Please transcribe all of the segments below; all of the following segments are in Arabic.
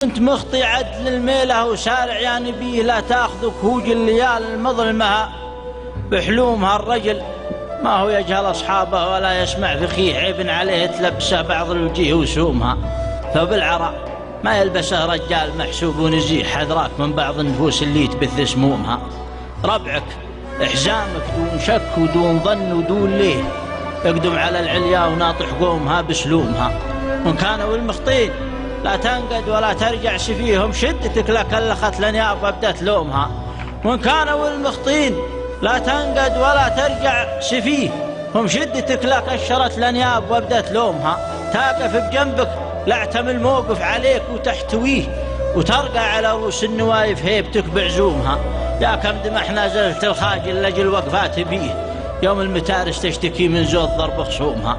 كنت مخطي عدل الميله وسارع يعني بيه، لا تاخذك هوج الليال المظلمه بحلومها. الرجل ما هو يجهل اصحابه ولا يسمع فخيه، عيب عليه تلبسه بعض الوجيه وسومها. ثوب العراء ما يلبسه رجال محسوب ونزيه، حذراك من بعض النفوس اللي تبث سمومها. ربعك احزامك دون شك ودون ظن ودون ليه، اقدم على العليا وناطح قومها بسلومها. وان كانوا المخطين لا تنقد ولا ترجع سفيهم، شدتك لكلخت لنياب وابدت لومها. وان كانوا المخطين لا تنقد ولا ترجع سفيه، هم شدتك لكشرت لنياب وابدت لومها. تقف بجنبك لاعتم الموقف عليك وتحتويه، وترقى على رؤوس النوايف هيبتك بعزومها. يا كم دمحنا زلت الخاجل لجل وقفات بيه، يوم المتارس تشتكي من زود ضرب خصومها.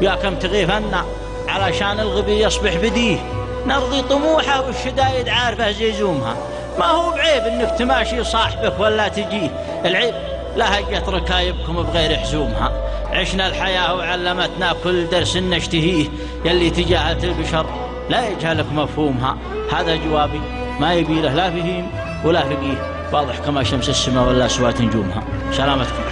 يا كم تغيفنا علشان الغبي يصبح بديه، نرضي طموحه والشدايد عارفه زيزومها. ما هو بعيب انك تماشي صاحبك ولا تجيه، العيب لا هجت ركايبكم بغير حزومها. عشنا الحياة وعلمتنا كل درس نشتهيه، يلي تجاهلت البشر لا يجهلك مفهومها. هذا جوابي ما يبي له لا فهيم ولا فقيه، واضح كما شمس السماء ولا سوات نجومها. سلامتكم.